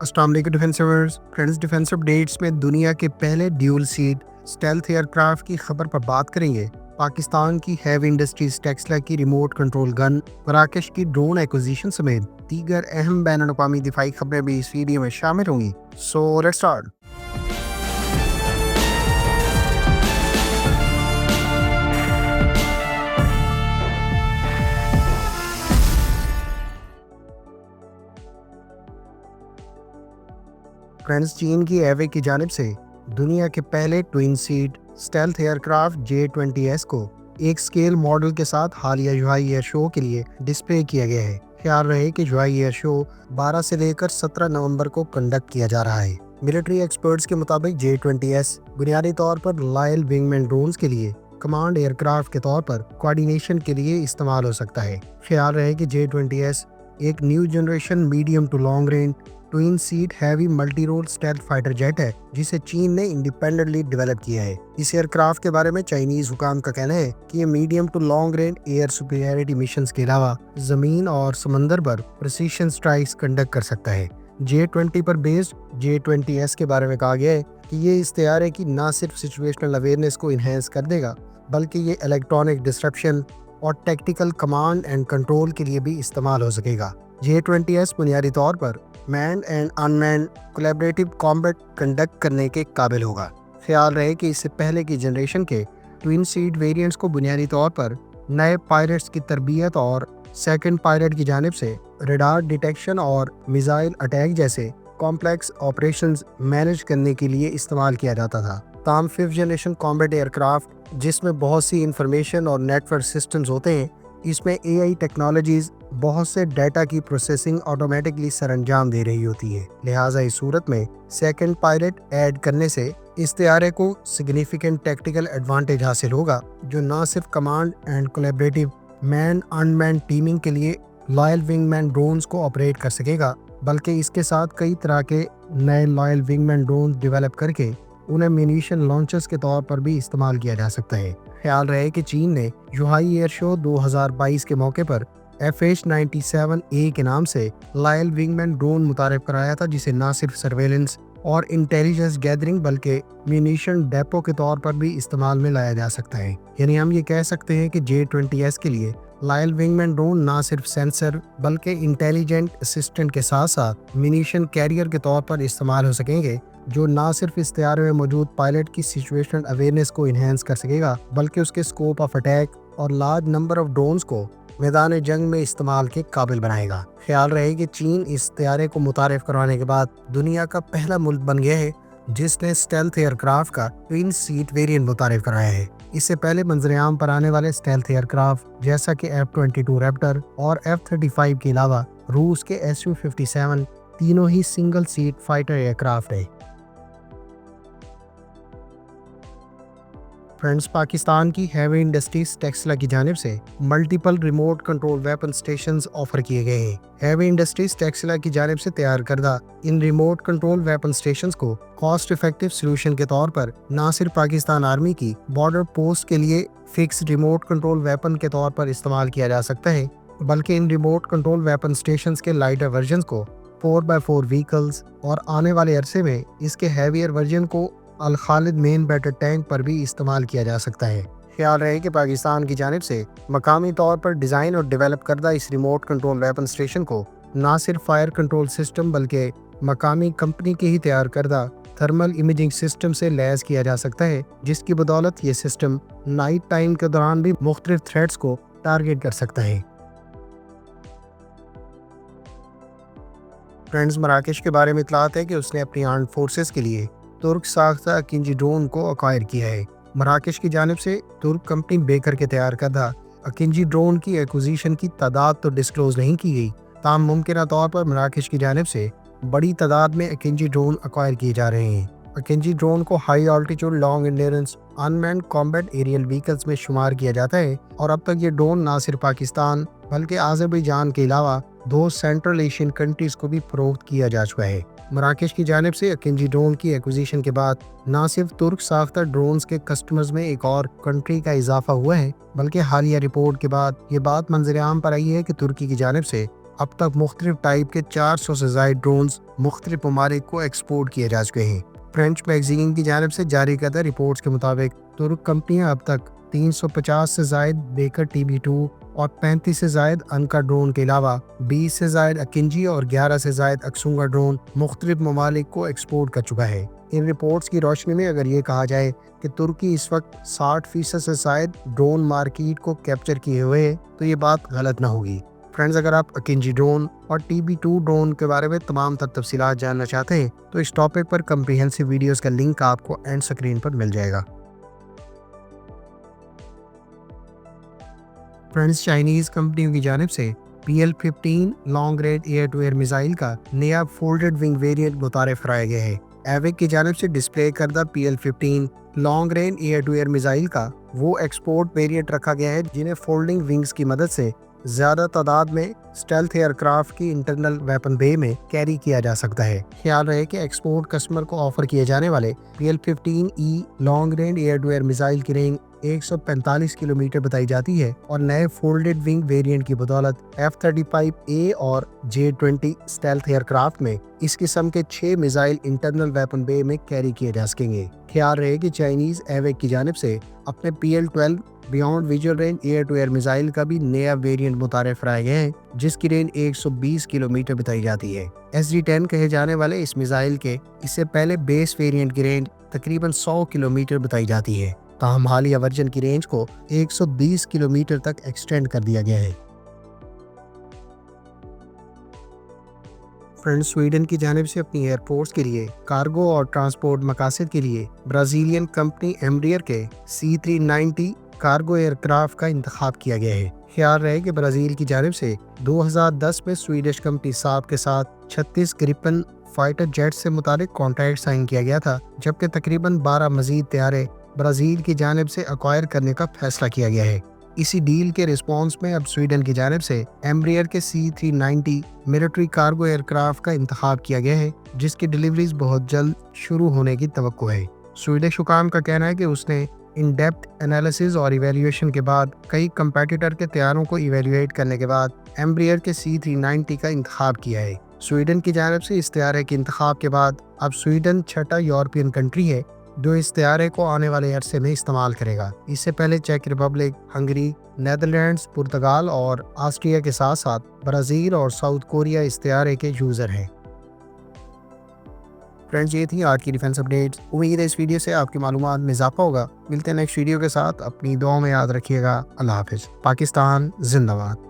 السلام علیکم defence wars friends, defence updates میں دنیا کے پہلے ڈیول سیٹ اسٹیلتھ ایئر کرافٹ کی خبر پر بات کریں گے۔ پاکستان کی ہیوی انڈسٹریز ٹیسلا کی ریموٹ کنٹرول گن، مراکش کی ڈرون ایکوزیشن سمیت دیگر اہم بین الاقوامی دفاعی خبریں بھی اس ویڈیو میں شامل ہوں گی۔ So let's start. فرینڈز، چین کی ایوے کی جانب سے دنیا کے پہلے ٹوئن سیٹ اسٹیلتھ ایئر کرافٹ J-20S کو ایک اسکیل ماڈل کے ساتھ حالیہ جوہائی ایئر شو کے لیے ڈسپلے کیا گیا ہے۔ خیال رہے کہ جوہائی ایئر شو 12 سے لے کر 17 نومبر کو کنڈکٹ کیا جا رہا ہے۔ ملٹری ایکسپرٹس کے مطابق J-20S بنیادی طور پر لائل ونگ مین ڈرونز کے لیے کمانڈ ایئر کرافٹ کے طور پر کوآرڈینیشن کے لیے استعمال ہو سکتا ہے۔ خیال رہے کہ J-20S ایک new generation medium to long range twin seat heavy multi role stealth fighter jet ہے، جسے چین نے انڈیپینڈنٹلی ڈیولپ کیا ہے۔ اس ایئر کرافٹ کے بارے میں چائنیز حکام کا کہنا ہے کہ یہ medium to long range air superiority missions کے علاوہ زمین اور سمندر پر پریسیشن سٹرائکس کنڈکٹ کر سکتا ہے۔ J-20 پر بیسڈ J-20S کے بارے میں کہا گیا ہے کہ یہ اس طیارے کی نہ صرف سچویشنل اویئرنیس کو انہینس کر دے گا، بلکہ یہ الیکٹرانک ڈسرپشن اور ٹیکٹیکل کمانڈ اینڈ کنٹرول کے لیے بھی استعمال ہو سکے گا۔ J-20S بنیادی طور پر manned and unmanned collaborative combat conduct کرنے کے قابل ہوگا۔ خیال رہے کہ اس سے پہلے کی جنریشن کے ٹوئن سیٹ ویریئنٹس کو بنیادی طور پر نئے پائلٹس کی تربیت اور سیکنڈ پائلٹ کی جانب سے ریڈار ڈیٹیکشن اور میزائل اٹیک جیسے کمپلیکس آپریشنز مینیج کرنے کے لیے استعمال کیا جاتا تھا۔ تاہم 5th generation combat year craft, جس میں بہت سی انفارمیشن اور نیٹ ورک سسٹمز ہوتے ہیں، اس میں AI ٹیکنالوجیز بہت سے ڈیٹا کی پروسیسنگ آٹومیٹکلی سر انجام دے رہی ہوتی ہے۔ لہٰذا اس صورت میں سیکنڈ پائلٹ ایڈ کرنے سے اس طیارے کو سگنیفیکنٹ ٹیکٹیکل ایڈوانٹیج حاصل ہوگا، جو نہ صرف command and collaborative man in man teaming کے لیے لائل ونگ مین ڈرونز کو آپریٹ کر سکے گا، بلکہ اس کے ساتھ کئی طرح کے نئے loyal wingman drones develop کر کے انہیں مینیشن لانچرز کے طور پر بھی استعمال کیا جا سکتا ہے۔ خیال رہے کہ چین نے جوہائی ایئر شو 2022 کے موقع پر FH-97A کے نام سے لائل ونگ مین ڈرون متعارف کرایا تھا، جسے نہ صرف سرویلنس اور انٹیلیجنس گیدرنگ بلکہ میونیشن ڈیپو کے طور پر بھی استعمال میں لایا جا سکتا ہے۔ یعنی ہم یہ کہہ سکتے ہیں کہ J-20S کے لیے لائل ونگ مین ڈرون نہ صرف سینسر بلکہ انٹیلیجنٹ اسسٹنٹ کے ساتھ ساتھ میونیشن کیریئر کے طور پر استعمال ہو سکیں گے، جو نہ صرف اس طیارے میں موجود پائلٹ کی سچویشنل اویئرنیس کو انہینس کر سکے گا، بلکہ اس کے اسکوپ آف اٹیک اور لارج نمبر آف ڈرونز کو میدان جنگ میں استعمال کے قابل بنائے گا۔ خیال رہے کہ چین اس طیارے کو متعارف کروانے کے بعد دنیا کا پہلا ملک بن گیا ہے جس نے اسٹیلتھ ایئر کرافٹ کا ٹوئن سیٹ ویریئنٹ متعارف کرایا ہے۔ اس سے پہلے منظر عام پر آنے والے اسٹیلتھ ایئر کرافٹ جیسا کہ F-22 ریپٹر اور F-35 کے علاوہ روس کے Su-57 تینوں ہی single seat fighter aircraft ہے۔ فرینڈز، پاکستان کی ہیوی انڈسٹریز ٹیسلا کی جانب سے multiple remote control weapon stations offer کیے گئے ہیں۔ ہیوی انڈسٹریز ٹیسلا کی جانب سے تیار کردہ ان ریموٹ کنٹرول ویپن اسٹیشنز کو کاسٹ افیکٹو سلوشن کے طور پر نہ صرف پاکستان آرمی کی بارڈر پوسٹ کے لیے فکس ریموٹ کنٹرول ویپن کے طور پر استعمال کیا جا سکتا ہے، بلکہ ان ریموٹ کنٹرول ویپن اسٹیشنز کے لائٹر ورژنز کو 4x4 وہیکلز اور آنے والے عرصے میں اس کے ہیویئر ورژن کو الخالد مین بیٹر ٹینک پر بھی استعمال کیا جا سکتا ہے۔ خیال رہے کہ پاکستان کی جانب سے مقامی طور پر ڈیزائن اور ڈیولپ کردہ اس ریموٹ کنٹرول ویپن اسٹیشن کو نہ صرف فائر کنٹرول سسٹم بلکہ مقامی کمپنی کے ہی تیار کردہ تھرمل امیجنگ سسٹم سے لیس کیا جا سکتا ہے، جس کی بدولت یہ سسٹم نائٹ ٹائم کے دوران بھی مختلف تھریٹس کو ٹارگٹ کر سکتا ہے۔ فرینڈز، مراکش کے بارے میں اطلاعات ہے کہ اس نے اپنی آرمڈ فورسز کے لیے ترک ساختہ اکنجی ڈرون کو اکوائر کیا ہے۔ مراکش کی جانب سے ترک کمپنی بیکر کے تیار کردہ اکنجی ڈرون کی ایکوزیشن کی تعداد تو ڈسکلوز نہیں کی گئی، تاہم ممکنہ طور پر مراکش کی جانب سے بڑی تعداد میں اکنجی ڈرون اکوائر کیے جا رہے ہیں۔ اکنجی ڈرون کو ہائی آلٹیٹیوڈ لانگ انڈیورنس ان مینڈ کامبیٹ ایریل وہیکلز میں شمار کیا جاتا ہے، اور اب تک یہ ڈرون نہ صرف پاکستان بلکہ آذربائیجان کے علاوہ 2 سینٹرل ایشین کنٹریز کو بھی فروخت کیا جا چکا ہے۔ مراکش کی جانب سے اکنجی ڈرون کی ایکوزیشن کے بعد نہ صرف ترک ساختہ ڈرونز کے کسٹمرز میں ایک اور کنٹری کا اضافہ ہوا ہے، بلکہ حالیہ رپورٹ کے بعد یہ بات منظر عام پر آئی ہے کہ ترکی کی جانب سے اب تک مختلف ٹائپ کے 400 سے زائد ڈرونز مختلف ممالک کو ایکسپورٹ کیے جا چکے ہیں۔ فرینچ میگزین کی جانب سے جاری کردہ رپورٹس کے مطابق ترک کمپنیاں اب تک 350 سے زائد بیکر TB2 اور 35 سے زائد انکا ڈرون کے علاوہ 20 سے زائد اکنجی اور 11 سے زائد اکسونگا ڈرون مختلف ممالک کو ایکسپورٹ کر چکا ہے۔ ان رپورٹس کی روشنی میں اگر یہ کہا جائے کہ ترکی اس وقت 60% سے زائد ڈرون مارکیٹ کو کیپچر کیے ہوئے ہے تو یہ بات غلط نہ ہوگی۔ فرینڈز، اگر آپ اکنجی ڈرون اور TB2 ڈرون کے بارے میں تمام تر تفصیلات جاننا چاہتے ہیں تو اس ٹاپک پر کمپریہنسو ویڈیوز کا لنک آپ کو اینڈ سکرین پر مل جائے گا۔ فرینڈز، چائنیز کمپنیوں کی جانب سے PL-15 long range air to air missile کا نیا فولڈڈ ونگ ویریئنٹ متعارف کرایا گیا ہے۔ ایوک کی جانب سے ڈسپلے کردہ PL-15 long range air to air missile کا وہ ایکسپورٹ ویریئنٹ رکھا گیا ہے جنہیں فولڈنگ ونگز کی مدد سے زیادہ تعداد میں اسٹیلتھ ایئر کرافٹ کی انٹرنل ویپن بے میں کیری کیا جا سکتا ہے۔ خیال رہے کہ ایکسپورٹ کسٹمر کو آفر کیے جانے والے PL-15E long range air to air missile کی رینج 145 کلومیٹر بتائی جاتی ہے اور نئے فولڈڈ ونگ ویریئنٹ کی بدولت F-35A اور J-20 اسٹیلتھ ایئر کرافٹ میں اس قسم کے 6 میزائل انٹرنل ویپن بے میں کیری کیے جا سکیں گے۔ خیال رہے کہ چائنیز ایوک کی جانب سے اپنے PL-12 beyond visual range air to air missile کا بھی نیا ویریئنٹ متعارف کرایا گیا ہے جس کی رینج 120 کلومیٹر بتائی جاتی ہے۔ SD-10 کہے جانے والے اس میزائل کے اس سے پہلے بیس ویریئنٹ کی رینج تقریباً 100 کلومیٹر بتائی جاتی ہے، تاہم حالیہ ورژن کی رینج کو 120 کلومیٹر تک ایکسٹینڈ کر دیا گیا ہے۔ فرینڈ، سویڈن کی جانب سے اپنی ایئر فورس کے لیے کارگو اور ٹرانسپورٹ مقاصد کے لیے برازیلین کمپنی ایمبریئر کے C-390 کارگو ایئر کرافٹ کا انتخاب کیا گیا ہے۔ خیال رہے کہ برازیل کی جانب سے 2010 میں سویڈش کمپنی ساب کے ساتھ 36 گریپن فائٹر جیٹ سے متعلق کانٹریکٹ سائن کیا گیا تھا، جبکہ تقریباً 12 مزید طیارے برازیل کی جانب سے ایکوائر کرنے کا فیصلہ کیا گیا ہے۔ اسی ڈیل کے رسپانس میں اب سویڈن کی جانب سے ایمبریئر کے C-390 military cargo year craft کا انتخاب کیا گیا ہے جس کی ڈیلیوریز بہت جلد شروع ہونے کی توقع ہے۔ سویڈش حکام کا کہنا ہے کہ اس نے ان ڈیپتھ انالیسز اور ایویلیویشن کے بعد کئی کمپیٹیٹر کے طیاروں کو ایویلیویٹ کرنے کے بعد ایمبریئر کے C-390 کا انتخاب کیا ہے۔ سویڈن کی جانب سے اس طیارے کے انتخاب کے بعد اب سویڈن چھٹا یورپین کنٹری ہے جو اس طیارے کو آنے والے عرصے میں استعمال کرے گا۔ اس سے پہلے چیک ریپبلک، ہنگری، نیدرلینڈز، پرتگال اور آسٹریا کے ساتھ ساتھ برازیل اور ساؤتھ کوریا اس طیارے کے یوزر ہیں۔ فرینڈز، یہ تھی آج کی ڈیفنس اپڈیٹس۔ امید ہے اس ویڈیو سے آپ کی معلومات میں اضافہ ہوگا۔ ملتے ہیں نیکسٹ ویڈیو کے ساتھ، اپنی دعاؤں میں یاد رکھیے گا۔ اللہ حافظ۔ پاکستان زندہ باد۔